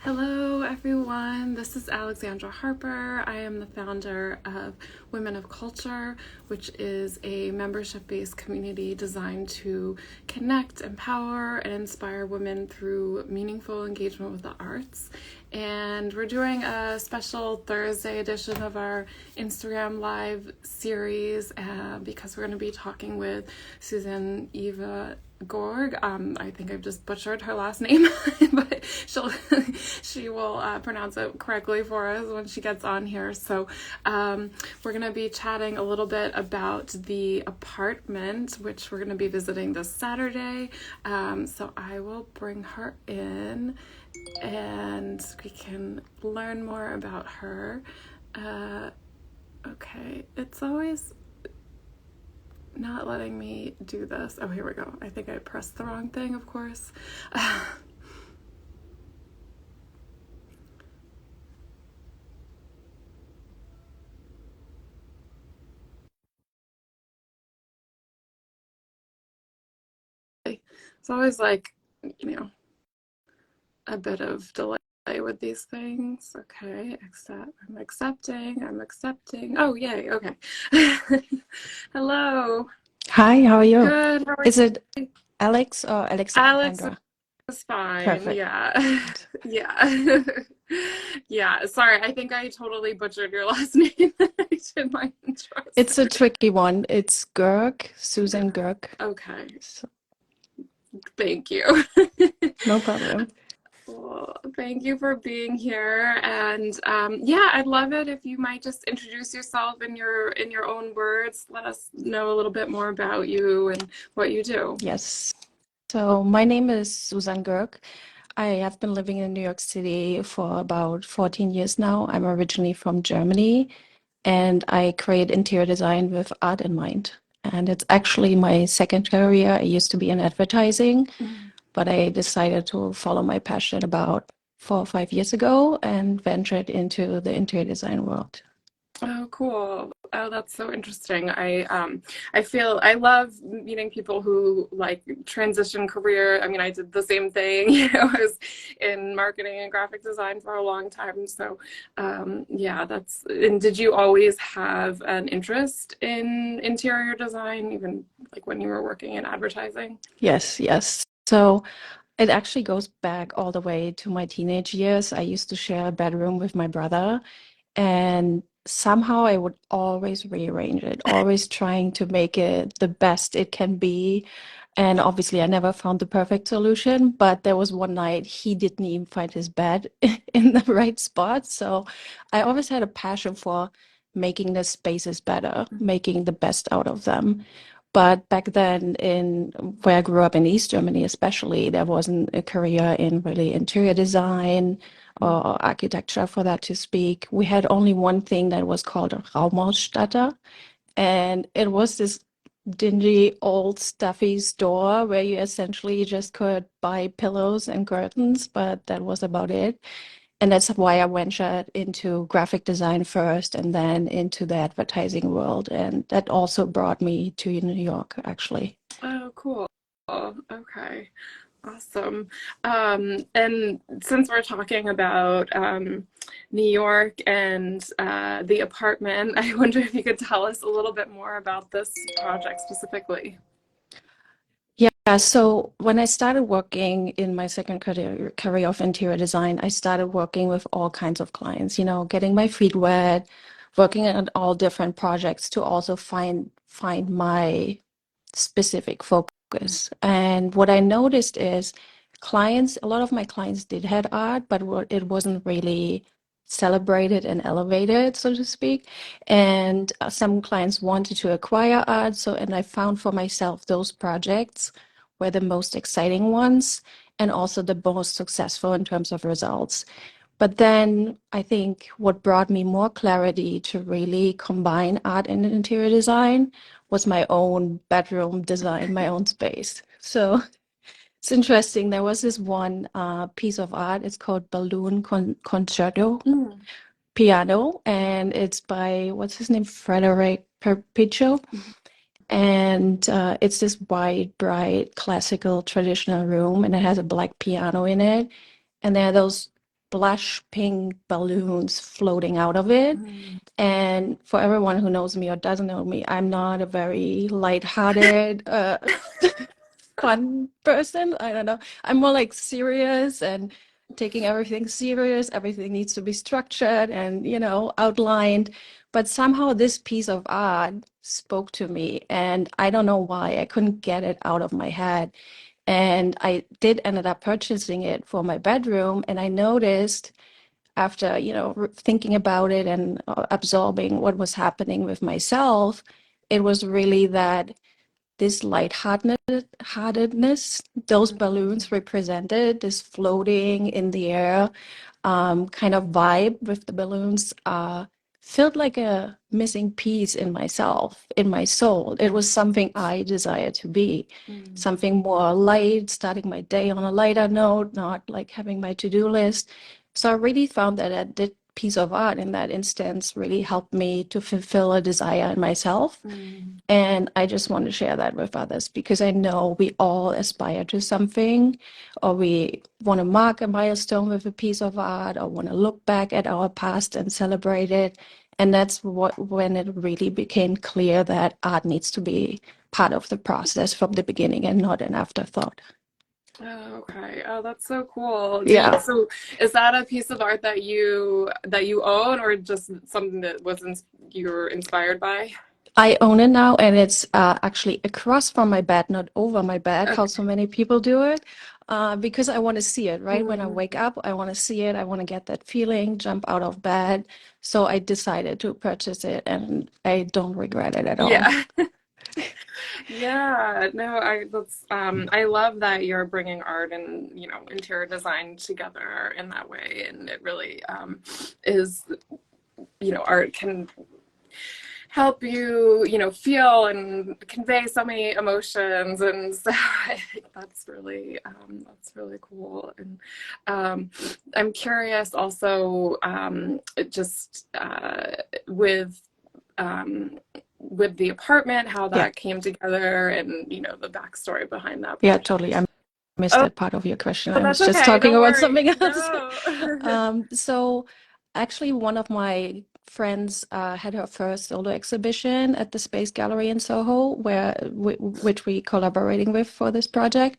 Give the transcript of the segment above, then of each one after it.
Hello, everyone. This is Alexandra Harper. I am the founder of Women of Culture, which is a membership based community designed to connect, empower, and inspire women through meaningful engagement with the arts. And we're doing a special Thursday edition of our Instagram Live series because we're going to be talking with Susan Eva Gorg. I think I've just butchered her last name, but she will pronounce it correctly for us when she gets on here. So we're going to be chatting a little bit about the apartment, which we're going to be visiting this Saturday. So I will bring her in and we can learn more about her. Okay, it's always not letting me do this. Oh, here we go. I think I pressed the wrong thing, of course. It's always like, a bit of delay with these things. Okay, I'm accepting. Oh, yay, okay. Hello. Hi, how are you? Good, how are Is it you? Alex or Alex Alexandra? is fine, Perfect. yeah. Yeah. Yeah, sorry, I think I totally butchered your last name. I did my intro, It's a sorry. tricky one. It's Gerg, Susan Gerg. Okay, So, thank you. no problem. Well, thank you for being here. And yeah, I'd love it if you might just introduce yourself in your own words. Let us know a little bit more about you and what you do. Yes. So my name is Susan Gerg. I have been living in New York City for about 14 years now. I'm originally from Germany and I create interior design with art in mind. And it's actually my second career. I used to be in advertising, but I decided to follow my passion about 4 or 5 years ago and ventured into the interior design world. Oh, cool. Oh, that's so interesting. I feel I love meeting people who like transition career. I mean, I did the same thing, I was in marketing and graphic design for a long time. So, yeah, and did you always have an interest in interior design, even like when you were working in advertising? Yes, yes. So it actually goes back all the way to my teenage years. I used to share a bedroom with my brother, and somehow I would always rearrange it, always trying to make it the best it can be. And obviously, I never found the perfect solution, but there was one night he didn't even find his bed in the right spot. So I always had a passion for making the spaces better, making the best out of them. But back then, in where I grew up in East Germany, especially, there wasn't a career in really interior design or architecture for that to speak. We had only one thing that was called a Raumausstatter, and it was this dingy, old, stuffy store where you essentially just could buy pillows and curtains, but that was about it. And that's why I ventured into graphic design first and then into the advertising world. And that also brought me to New York, actually. Oh, cool. Okay. Awesome. And since we're talking about New York and the apartment, I wonder if you could tell us a little bit more about this project specifically. Yeah, so when I started working in my second career of interior design, I started working with all kinds of clients, getting my feet wet, working on all different projects to also find my specific focus. And what I noticed is a lot of my clients did had art, but it wasn't really celebrated and elevated, so to speak. And some clients wanted to acquire art. And I found for myself those projects were the most exciting ones and also the most successful in terms of results. But then I think what brought me more clarity to really combine art and interior design was my own bedroom design, my own space. So it's interesting. There was this one piece of art. It's called Concerto Mm. Piano, and it's by, what's his name? Frederick Perpiccio. And it's this white, bright, classical, traditional room, and it has a black piano in it. And there are those blush pink balloons floating out of it. Mm. And for everyone who knows me or doesn't know me, I'm not a very lighthearted, fun person. I don't know. I'm more like serious and taking everything serious. Everything needs to be structured and, outlined. But somehow this piece of art spoke to me, and I don't know why. I couldn't get it out of my head. And I did ended up purchasing it for my bedroom, and I noticed after, thinking about it and absorbing what was happening with myself, it was really that this lightheartedness, those balloons represented this floating in the air kind of vibe with the balloons felt like a missing piece in myself, in my soul. It was something I desired to be, Mm. something more light, starting my day on a lighter note, not like having my to-do list. So I really found that piece of art in that instance really helped me to fulfill a desire in myself. Mm. And I just want to share that with others because I know we all aspire to something, or we want to mark a milestone with a piece of art, or want to look back at our past and celebrate it. And that's when it really became clear that art needs to be part of the process from the beginning and not an afterthought. Oh, okay. Oh, that's so cool. Yeah. So is that a piece of art that you own, or just something that you were inspired by? I own it now, and it's actually across from my bed, not over my bed, how Okay. so many people do it. Because I want to see it, right? When I Mm. wake up, I want to see it. I want to get that feeling, jump out of bed. So I decided to purchase it, and I don't regret it at all. Yeah. Yeah. No, I love that you're bringing art and, interior design together in that way. And it really is, art can help you, feel and convey so many emotions, and so I think that's really cool. And I'm curious also, just um, with the apartment, how Yeah, that came together, and the backstory behind that yeah, project. totally. I missed Oh, that part of your question. I that's was just okay. talking Don't about worry. something else. No. So actually, one of my friends had her first solo exhibition at the Space Gallery in Soho, which we collaborating with for this project.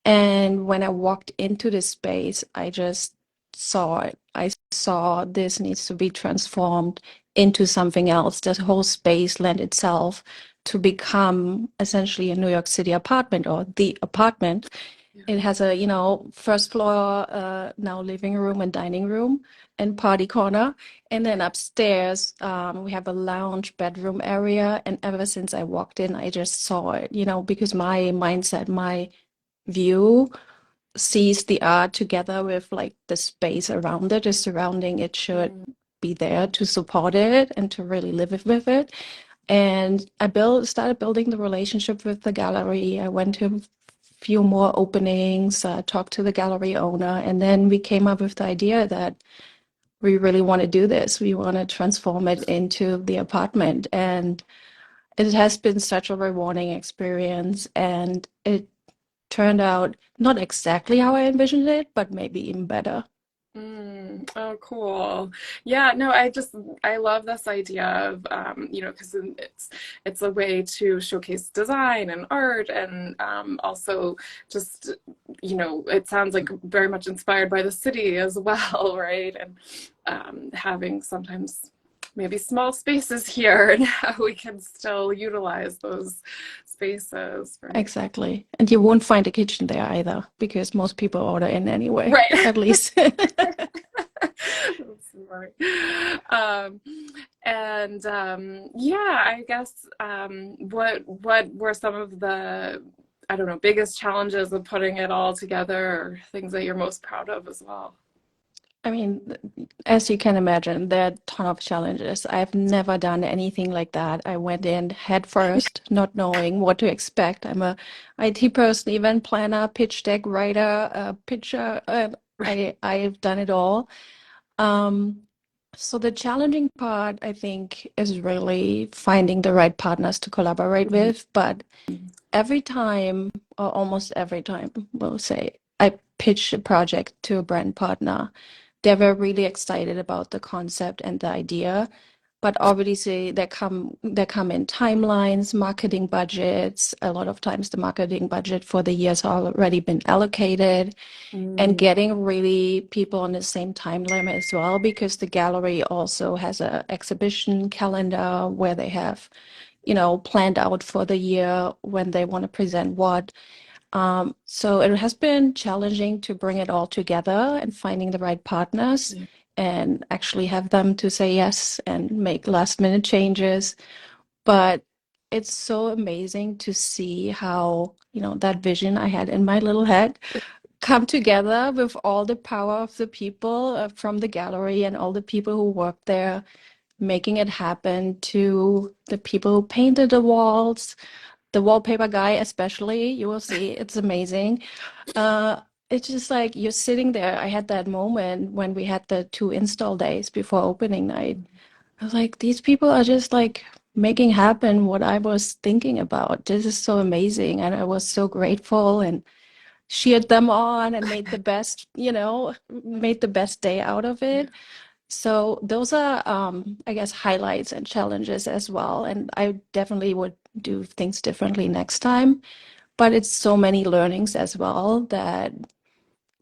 And when I walked into this space, I just saw it. I saw this needs to be transformed into something else. This whole space lent itself to become essentially a New York City apartment, or the apartment. Yeah. It has a, first floor, now living room and dining room and party corner. And then upstairs, we have a lounge bedroom area. And ever since I walked in, I just saw it, because my mindset, my view sees the art together with like the space around it, the surrounding it should Mm. be there to support it and to really live with it. And I started building the relationship with the gallery. I went to a few more openings, talked to the gallery owner, and then we came up with the idea that we really want to do this. We want to transform it into the apartment. And it has been such a rewarding experience. And it turned out not exactly how I envisioned it, but maybe even better. Mm, oh, cool. Yeah, no, I love this idea of because it's a way to showcase design and art, and also just it sounds like very much inspired by the city as well, right? And having sometimes maybe small spaces here, and how we can still utilize those spaces, right? Exactly. And you won't find a kitchen there either because most people order in anyway, Right. at least. That's funny. Um, and yeah, I guess what were some of the, I don't know, biggest challenges of putting it all together, or things that you're most proud of as well? I mean, as you can imagine, there are a ton of challenges. I've never done anything like that. I went in head first, not knowing what to expect. I'm a IT person, event planner, pitch deck writer, pitcher. I've done it all. Um, so the challenging part, I think, is really finding the right partners to collaborate Mhm. with. But every time, or almost every time, we'll say, I pitch a project to a brand partner, They were really excited about the concept and the idea. But obviously, there come in timelines, marketing budgets. A lot of times, the marketing budget for the years have already been allocated, and Mm, getting really people on the same time limit as well, because the gallery also has a exhibition calendar where they have, planned out for the year when they want to present what. So it has been challenging to bring it all together and finding the right partners yeah. and actually have them to say yes and make last minute changes. But it's so amazing to see how, that vision I had in my little head come together with all the power of the people from the gallery and all the people who work there, making it happen, to the people who painted the walls, the wallpaper guy especially. You will see, it's amazing. uh it's just like you're sitting there. I had that moment when we had the 2 install days before opening night. I was like, these people are just like making happen what I was thinking about. This is so amazing, and I was so grateful and cheered them on and made the best day out of Yeah. it. So those are, I guess, highlights and challenges as well. And I definitely would do things differently next time. But it's so many learnings as well that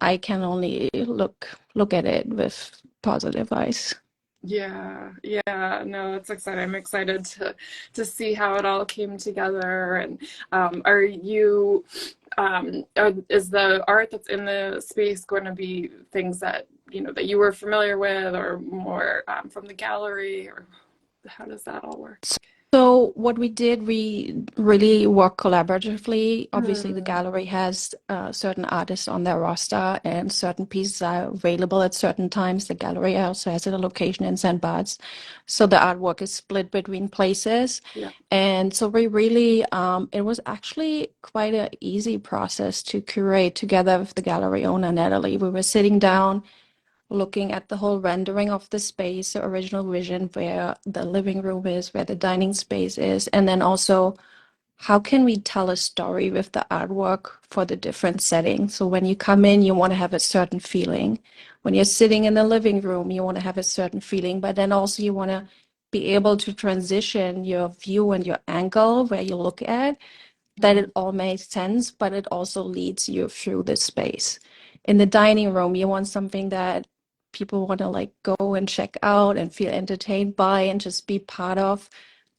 I can only look at it with positive eyes. Yeah, yeah, no, it's exciting. I'm excited to see how it all came together. And are you is the art that's in the space going to be things that that you were familiar with, or more from the gallery, or how does that all work? So what we did, we really work collaboratively. Obviously, the Mm, gallery has certain artists on their roster, and certain pieces are available at certain times. The gallery also has a location in St. Bart's, so the artwork is split between places. yeah. And so we really, it was actually quite an easy process to curate together with the gallery owner, Natalie. We were sitting down, looking at the whole rendering of the space, the original vision, where the living room is, where the dining space is, and then also how can we tell a story with the artwork for the different settings. So when you come in, you want to have a certain feeling. When you're sitting in the living room, you want to have a certain feeling, but then also you want to be able to transition your view and your angle where you look at, that Mm, it all makes sense, but it also leads you through the space. In the dining room, you want something that people want to like go and check out and feel entertained by and just be part of,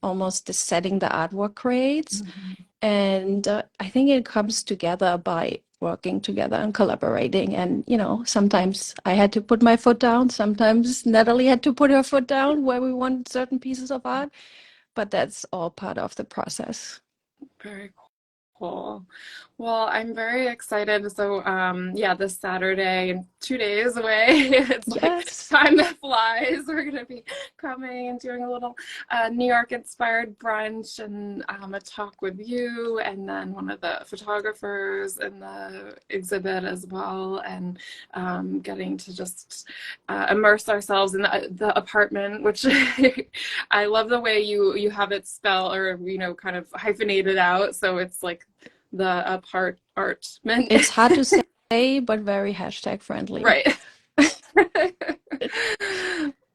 almost the setting the artwork creates. mhm. And I think it comes together by working together and collaborating. And, sometimes I had to put my foot down. Sometimes Natalie had to put her foot down where we want certain pieces of art, but that's all part of the process. Very cool. Well, I'm very excited. So, yeah, this Saturday and 2 days away, it's like Yes. time that flies. We're gonna be coming and doing a little New York inspired brunch, and a talk with you, and then one of the photographers in the exhibit as well, and getting to just immerse ourselves in the apartment, which I love the way you have it spelled, or kind of hyphenated out, so it's like the apartment. It's hard to say, but very hashtag friendly. Right.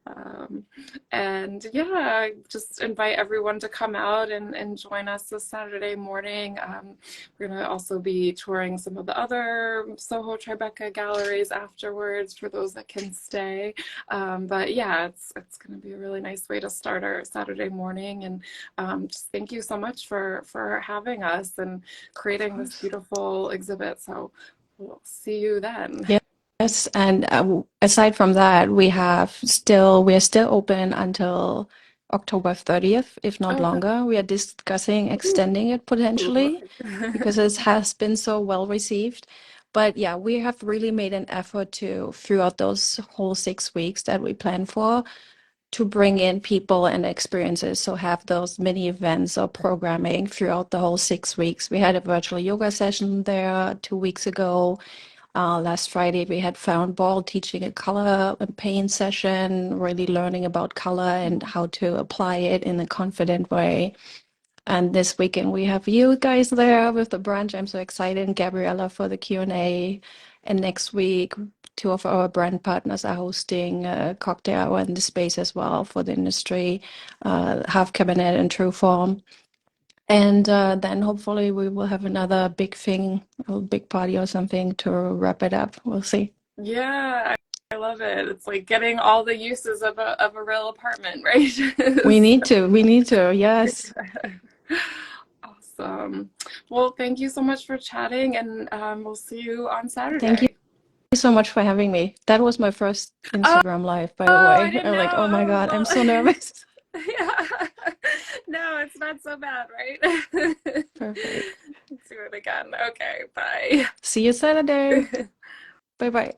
Um, and yeah, just invite everyone to come out and join us this Saturday morning. We're going to also be touring some of the other Soho Tribeca galleries afterwards for those that can stay. But yeah, it's going to be a really nice way to start our Saturday morning. And just thank you so much for having us and Of creating this course. beautiful exhibit. So we'll see you then. Yes, and aside from that, we're still open until October 30th, if not Okay. longer. We are discussing Ooh. extending it potentially because it has been so well received. But yeah, we have really made an effort to, throughout those whole 6 weeks that we plan for, to bring in people and experiences. So have those mini events or programming throughout the whole 6 weeks. We had a virtual yoga session there 2 weeks ago. Last Friday, we had found Ball teaching a color and paint session, really learning about color and how to apply it in a confident way. And this weekend, we have you guys there with the brunch. I'm so excited. And Gabriella for the Q&A. And next week, two of our brand partners are hosting a cocktail hour in the space as well for the industry, Half Cabernet and True Form. And then hopefully we will have another big thing, a big party or something to wrap it up. We'll see. Yeah, I love it. It's like getting all the uses of a real apartment, right? We need So, to, yes. awesome. Well, thank you so much for chatting, and we'll see you on Thank you Saturday. so much for having me. That was my first Oh, Instagram live, by the I way. didn't I'm know. like, oh my Oh, God, I'm so well. nervous. Yeah. No, it's not so bad, right? Perfect. Let's do it again. Okay, bye. See you Saturday. Bye bye.